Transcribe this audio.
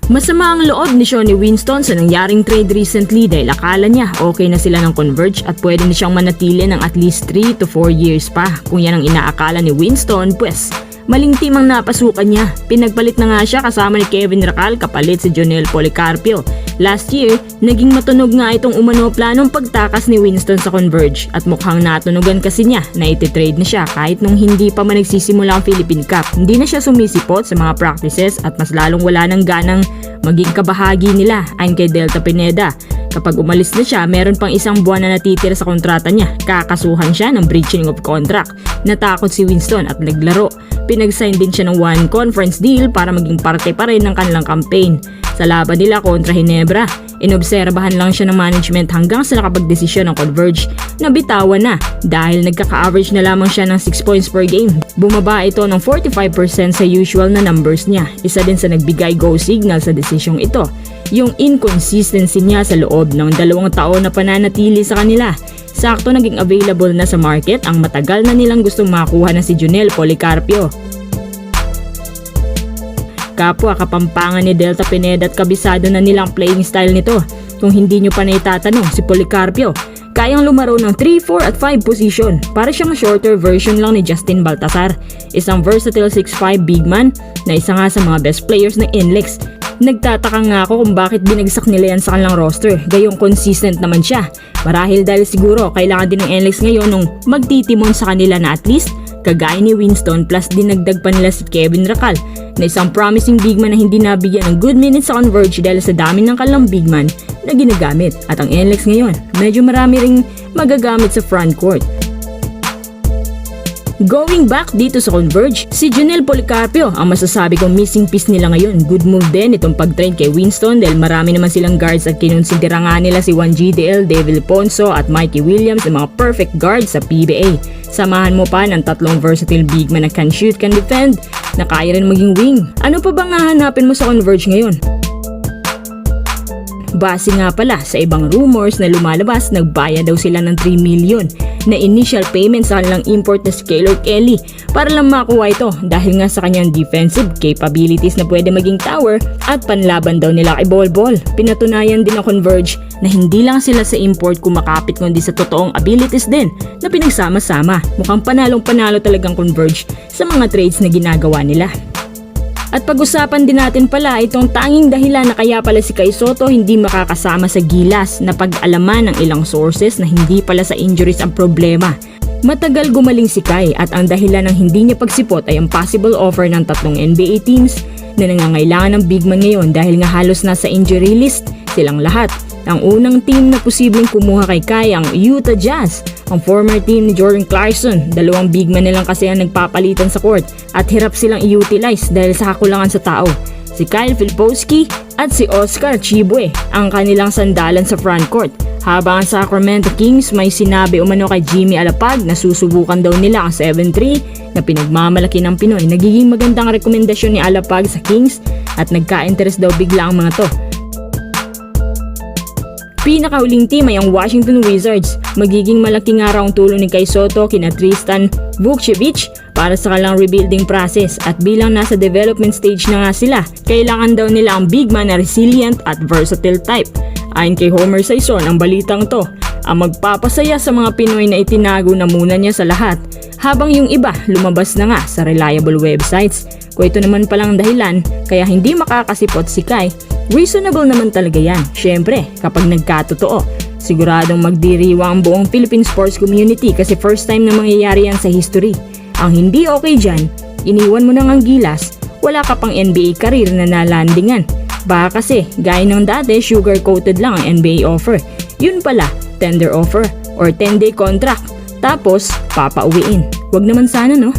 Masama ang loob ni Shawnee Winston sa nangyaring trade recently dahil akala niya okay na sila ng Converge at pwede na siyang manatili ng at least 3 to 4 years pa. Kung yan ang inaakala ni Winston, pues maling team ang napasukan niya. Pinagpalit na nga siya kasama ni Kevin Racal kapalit si Jonel Policarpio. Last year, naging matunog nga itong umano planong pagtakas ni Winston sa Converge at mukhang natunugan kasi niya na ititrade na siya kahit nung hindi pa man nagsisimula ang Philippine Cup. Hindi na siya sumisipot sa mga practices at mas lalong wala ng ganang maging kabahagi nila ayon kay Delta Pineda. Kapag umalis na siya, meron pang isang buwan na natitira sa kontrata niya. Kakasuhan siya ng breaching of contract. Natakot si Winston at naglaro. Pinag-sign din siya ng one conference deal para maging parte pa rin ng kanilang campaign. Sa laban nila kontra Ginebra, inobserbahan lang siya ng management hanggang sa nakapagdesisyon ng Converge na bitawan na dahil nagkaka-average na lamang siya ng 6 points per game. Bumaba ito ng 45% sa usual na numbers niya. Isa din sa nagbigay go signal sa desisyong ito, yung inconsistency niya sa loob ng 2 taon na pananatili sa kanila. Sakto naging available na sa market ang matagal na nilang gustong makuha na si Jonel Policarpio. Kapwa kapampangan ni Delta Pineda at kabisado na nilang playing style nito. Kung hindi nyo pa naitatanong, si Policarpio kayang lumaro ng 3, 4 at 5 position. Para siyang shorter version lang ni Justin Baltasar. Isang versatile 6'5 big man na isa nga sa mga best players ng NLEX. Nagtataka nga ako kung bakit binagsak nila yan sa kanilang roster, gayong consistent naman siya. Marahil dahil siguro kailangan din ng NLEX ngayon nung magtitimon sa kanila na at least kagaya ni Winston plus dinagdag pa nila si Kevin Racal na isang promising big man na hindi nabigyan ng good minutes sa Converge dahil sa dami ng kanilang big man na ginagamit. At ang NLEX ngayon, medyo marami ring magagamit sa front court. Going back dito sa Converge, si Jonel Policarpio ang masasabi kong missing piece nila ngayon. Good move din itong pag-train kay Winston dahil marami naman silang guards at kinonsidera nga nila si Juan GDL, Devil Ponso at Mikey Williams na mga perfect guards sa PBA. Samahan mo pa ng 3 versatile big man na can shoot, can defend, na kaya rin maging wing. Ano pa bang hahanapin mo sa Converge ngayon? Base nga pala sa ibang rumors na lumalabas, nagbayad daw sila ng 3 million na initial payment sa kanilang import na si Keylor Kelly para lang makuha ito dahil nga sa kanyang defensive capabilities na pwede maging tower at panlaban daw nila kay Bol Bol. Pinatunayan din ng Converge na hindi lang sila sa import kumakapit kundi sa totoong abilities din na pinagsama-sama. Mukhang panalong-panalo talagang Converge sa mga trades na ginagawa nila. At pag-usapan din natin pala itong tanging dahilan na kaya pala si Kai Sotto hindi makakasama sa Gilas na pag-alaman ng ilang sources na hindi pala sa injuries ang problema. Matagal gumaling si Kai at ang dahilan ng hindi niya pagsipot ay ang possible offer ng 3 NBA teams na nangangailangan ng big man ngayon dahil nga halos nasa injury list silang lahat. Ang unang team na posibleng kumuha kay Kai ang Utah Jazz, ang former team ni Jordan Clarkson. 2 big man nilang kasi ang nagpapalitan sa court at hirap silang i-utilize dahil sa kakulangan sa tao. Si Kyle Filipowski at si Oscar Tshiebwe ang kanilang sandalan sa front court. Habang ang Sacramento Kings may sinabi umano kay Jimmy Alapag na susubukan daw nila ang 7-3 na pinagmamalaki ng Pinoy. Nagiging magandang rekomendasyon ni Alapag sa Kings at nagka-interest daw bigla ang mga to. Pinakahuling team ay ang Washington Wizards. Magiging malaki nga raw ang tulong ni Kai Sotto kina Tristan Vukcevic para sa kanilang rebuilding process at bilang nasa development stage na nga sila, kailangan daw nila ang big man na resilient at versatile type. Ayon kay Homer Sison, ang balitang to ang magpapasaya sa mga Pinoy na itinago na muna niya sa lahat habang yung iba lumabas na nga sa reliable websites. Kung ito naman palang dahilan kaya hindi makakasipot si Kai, reasonable naman talaga yan. Syempre, kapag nagkatotoo, siguradong magdiriwa ang buong Philippine sports community kasi first time na mangyayari yan sa history. Ang hindi okay dyan, iniwan mo nang ang Gilas, wala ka pang NBA career na nalandingan. Baka kasi, gaya ng dati, sugar-coated lang ang NBA offer. Yun pala, tender offer or 10-day contract. Tapos, papauwiin. Wag naman sana, no?